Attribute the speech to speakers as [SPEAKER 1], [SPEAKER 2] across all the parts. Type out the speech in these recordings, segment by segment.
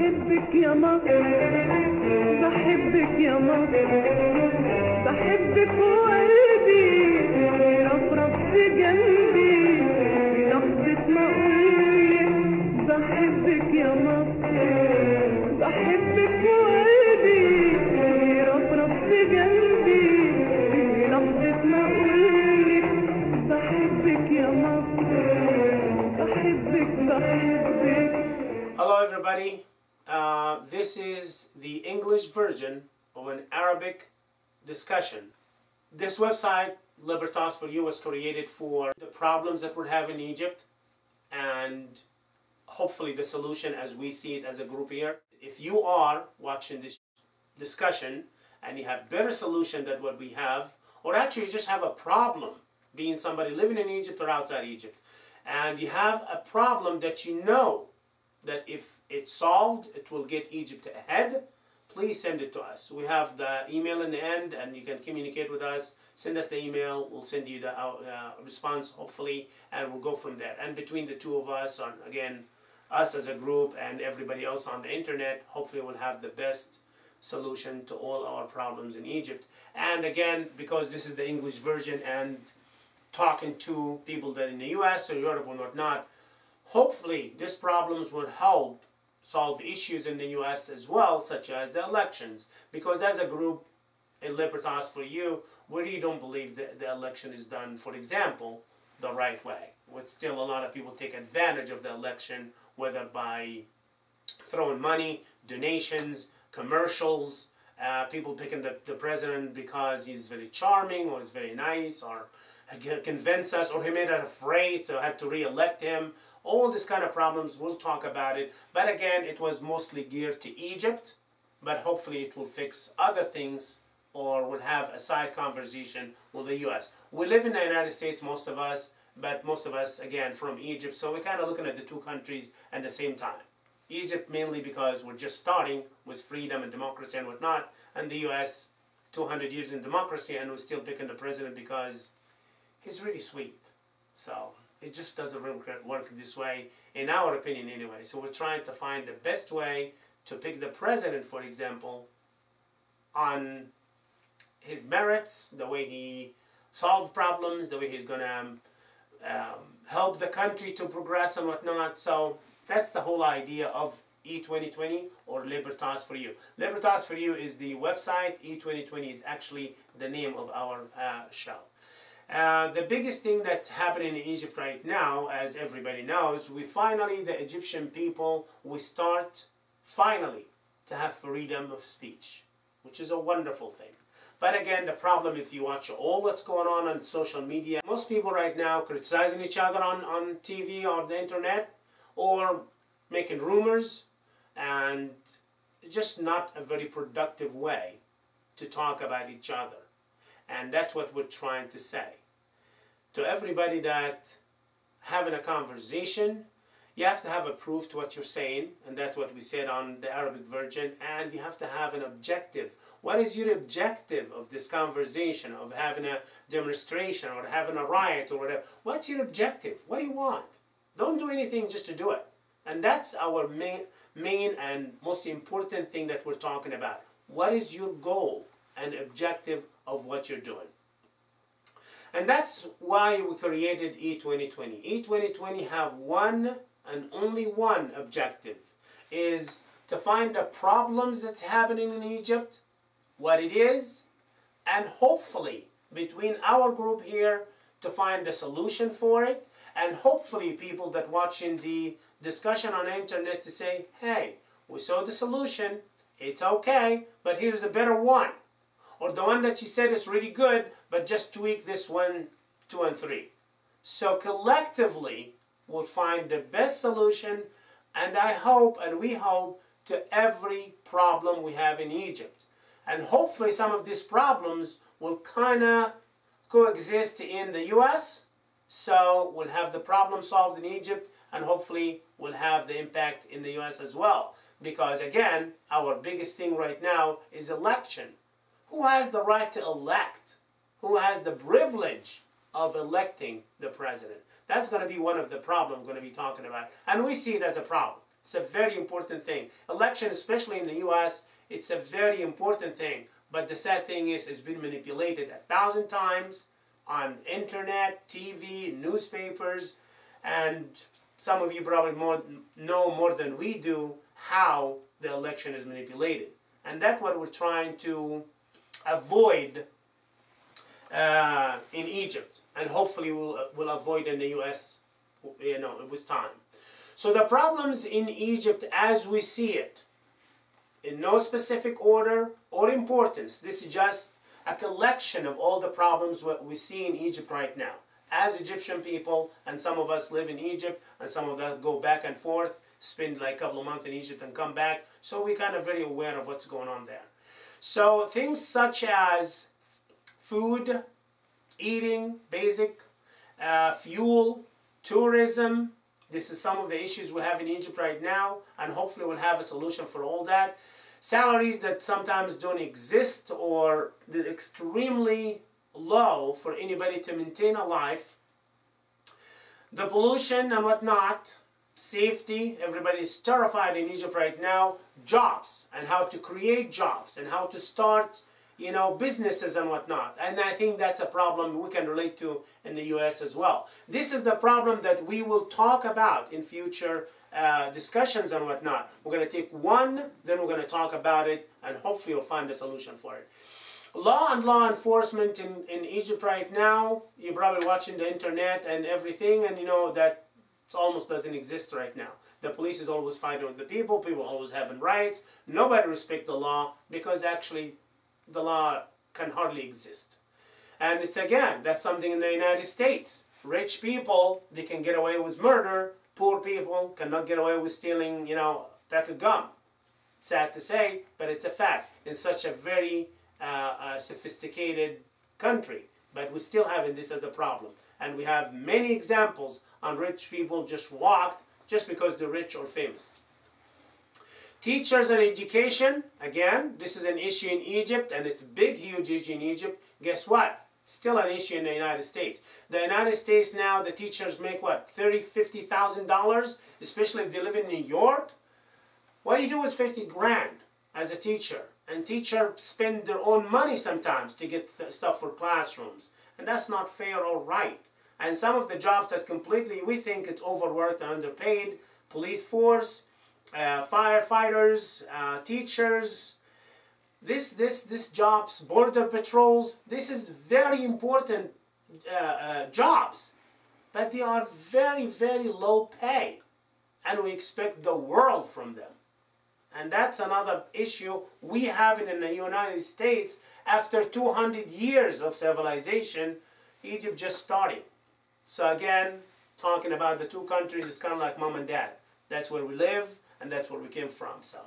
[SPEAKER 1] بحبك يا مصر، بحبك يا مصر، بحبك وقلبي يرفرف في جنبي بلحظة ما أقولك بحبك يا مصر، بحبك وقلبي يرفرف في جنبي بلحظة ما أقولك بحبك يا مصر، بحبك بحبك.
[SPEAKER 2] Hello everybody, this is the English version of an Arabic discussion. This website, Libertas for You, was created for the problems that we have in Egypt and hopefully the solution as we see it as a group here. If you are watching this discussion and you have better solution than what we have, or actually you just have a problem being somebody living in Egypt or outside Egypt, and you have a problem that you know that if it's solved, it will get Egypt ahead, please send it to us. We have the email in the end, and you can communicate with us. Send us the email. We'll send you the response, hopefully, and we'll go from there. And between the two of us, on again, us as a group and everybody else on the internet, hopefully we'll have the best solution to all our problems in Egypt. And again, because this is the English version and talking to people that in the US or Europe or whatnot, hopefully these problems will help solve issues in the US as well, such as the elections. Because as a group in Libertas for You, we really don't believe that the election is done, for example, the right way. With still a lot of people take advantage of the election, whether by throwing money, donations, commercials, people picking the president because he's very charming or he's very nice or convince us, or he made us afraid, so I had to re-elect him. All these kind of problems, we'll talk about it. But again, it was mostly geared to Egypt, but hopefully it will fix other things or we'll have a side conversation with the US. We live in the United States, most of us, but most of us, again, from Egypt. So we're kind of looking at the two countries at the same time. Egypt mainly because we're just starting with freedom and democracy and whatnot, and the US, 200 years in democracy, and we're still picking the president because he's really sweet. So it just doesn't really work this way, in our opinion anyway. So we're trying to find the best way to pick the president, for example, on his merits, the way he solved problems, the way he's going to help the country to progress and whatnot. So that's the whole idea of E2020 or Libertas for You. Libertas for You is the website. E2020 is actually the name of our show. The biggest thing that's happening in Egypt right now, as everybody knows, the Egyptian people, we start finally to have freedom of speech, which is a wonderful thing. But again, the problem, if you watch all what's going on social media, most people right now criticizing each other on TV or the internet, or making rumors, and just not a very productive way to talk about each other. And that's what we're trying to say to everybody, that having a conversation, you have to have a proof to what you're saying, and that's what we said on the Arabic version, and you have to have an objective. What is your objective of this conversation, of having a demonstration or having a riot or whatever? What's your objective? What do you want? Don't do anything just to do it. And that's our main and most important thing that we're talking about. What is your goal and objective of what you're doing? And that's why we created E2020. E2020 have one and only one objective, is to find the problems that's happening in Egypt, what it is, and hopefully between our group here to find a solution for it, and hopefully people that watching the discussion on the internet to say, hey, we saw the solution, it's okay, but here's a better one. Or the one that you said is really good, but just tweak this 1, 2, and 3. So collectively, we'll find the best solution, and I hope, and we hope, to every problem we have in Egypt. And hopefully some of these problems will kind of coexist in the US, so we'll have the problem solved in Egypt, and hopefully we'll have the impact in the US as well. Because again, our biggest thing right now is election. Who has the right to elect? Who has the privilege of electing the president? That's going to be one of the problems we're going to be talking about. And we see it as a problem. It's a very important thing. Election, especially in the U.S., it's a very important thing. But the sad thing is, it's been manipulated 1,000 times on internet, TV, newspapers, and some of you probably know more than we do how the election is manipulated. And that's what we're trying to avoid in Egypt, and hopefully we'll avoid in the U.S. With time. So the problems in Egypt, as we see it, in no specific order or importance, this is just a collection of all the problems what we see in Egypt right now. As Egyptian people, and some of us live in Egypt, and some of us go back and forth, spend like a couple of months in Egypt and come back, so we're kind of very aware of what's going on there. So things such as food, eating, basic, fuel, tourism, this is some of the issues we have in Egypt right now, and hopefully we'll have a solution for all that. Salaries that sometimes don't exist or they're extremely low for anybody to maintain a life. The pollution and whatnot, safety, everybody's terrified in Egypt right now. Jobs, and how to create jobs, and how to start, businesses and whatnot. And I think that's a problem we can relate to in the U.S. as well. This is the problem that we will talk about in future discussions and whatnot. We're going to take one, then we're going to talk about it, and hopefully we'll find a solution for it. Law and law enforcement in Egypt right now, you're probably watching the internet and everything, and you know that it almost doesn't exist right now. The police is always fighting with the people always having rights, nobody respects the law, because actually the law can hardly exist. And it's again, that's something in the United States. Rich people, they can get away with murder, poor people cannot get away with stealing, a pack of gum. Sad to say, but it's a fact in such a very sophisticated country. But we're still having this as a problem. And we have many examples on rich people just walked just because they're rich or famous. Teachers and education, again, this is an issue in Egypt, and it's a big, huge issue in Egypt. Guess what? Still an issue in the United States. The United States now, the teachers make what, $30,000, $50,000, especially if they live in New York. What do you do with 50 grand as a teacher? And teachers spend their own money sometimes to get stuff for classrooms. And that's not fair or right. And some of the jobs that completely, we think it's overworked and underpaid, police force, firefighters, teachers, this jobs, border patrols, this is very important jobs, but they are very, very low pay, and we expect the world from them. And that's another issue we have in the United States. After 200 years of civilization, Egypt just started. So again, talking about the two countries is kind of like mom and dad. That's where we live, and that's where we came from. So,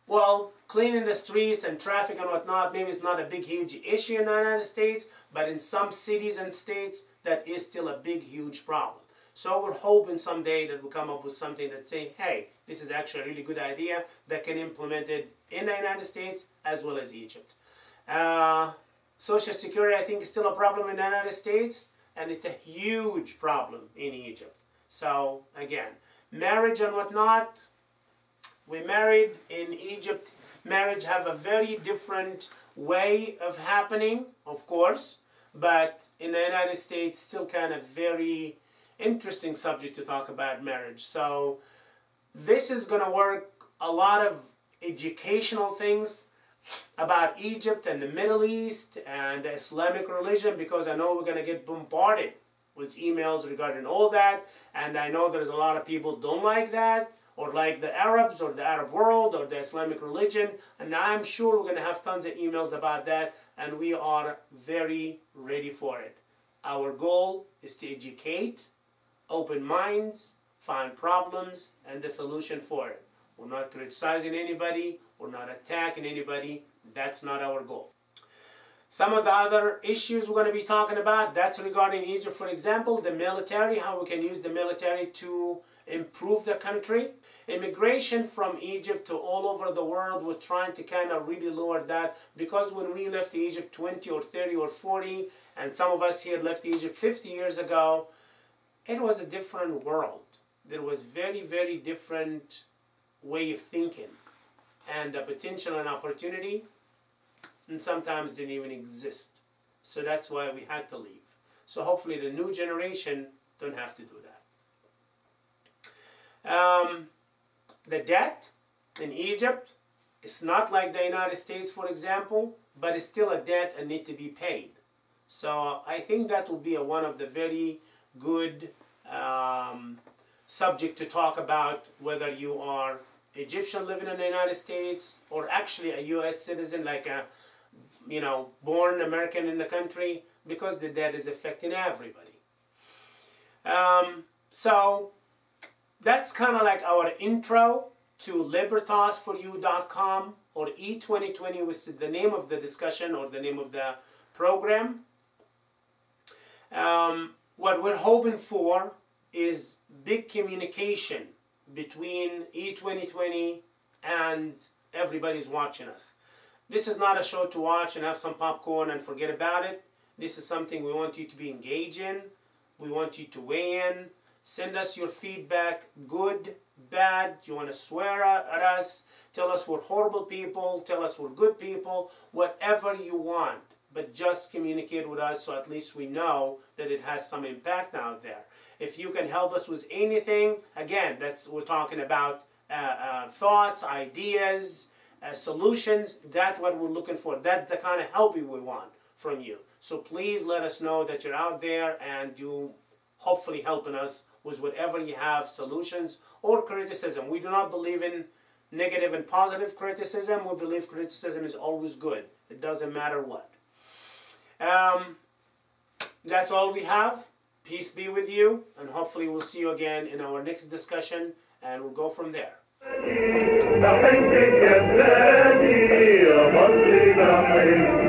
[SPEAKER 2] well, cleaning the streets and traffic and whatnot, maybe it's not a big, huge issue in the United States, but in some cities and states, that is still a big, huge problem. So we're hoping someday that we'll come up with something that say, hey, this is actually a really good idea that can implement it in the United States as well as Egypt. Social Security, I think, is still a problem in the United States, and it's a huge problem in Egypt. So, again, marriage and whatnot, we married in Egypt. Marriage have a very different way of happening, of course, but in the United States, still kind of very interesting subject to talk about marriage. So, this is going to work a lot of educational things about Egypt and the Middle East and the Islamic religion, because I know we're going to get bombarded with emails regarding all that, and I know there's a lot of people don't like that, or like the Arabs or the Arab world or the Islamic religion, and I'm sure we're going to have tons of emails about that, and we are very ready for it. Our goal is to educate, open minds, find problems, and the solution for it. We're not criticizing anybody, we're not attacking anybody, that's not our goal. Some of the other issues we're going to be talking about, that's regarding Egypt, for example, the military, how we can use the military to improve the country. Immigration from Egypt to all over the world, we're trying to kind of really lower that, because when we left Egypt 20 or 30 or 40, and some of us here left Egypt 50 years ago, it was a different world. there was very, very different way of thinking, and the potential and opportunity, and sometimes didn't even exist. So that's why we had to leave. So hopefully the new generation don't have to do that. The debt in Egypt, it's not like the United States, for example, but it's still a debt and need to be paid. So I think that will be one of the very good subject to talk about, whether you are Egyptian living in the United States or actually a U.S. citizen, like a born American in the country, because the debt is affecting everybody. So that's kind of like our intro to libertasforyou.com, or E2020 was the name of the discussion or the name of the program. What we're hoping for is big communication between E2020 and everybody's watching us. This is not a show to watch and have some popcorn and forget about it. This is something we want you to be engaged in. We want you to weigh in. Send us your feedback, good, bad. You want to swear at us, tell us we're horrible people, tell us we're good people, whatever you want. But just communicate with us so at least we know that it has some impact out there. If you can help us with anything, again, we're talking about thoughts, ideas, solutions. That's what we're looking for. That's the kind of help we want from you. So please let us know that you're out there and you hopefully helping us with whatever you have, solutions or criticism. We do not believe in negative and positive criticism. We believe criticism is always good. It doesn't matter what. That's all we have. Peace be with you, and hopefully we'll see you again in our next discussion, and we'll go from there.
[SPEAKER 1] بحبك يا بلادي يا مصري بحبك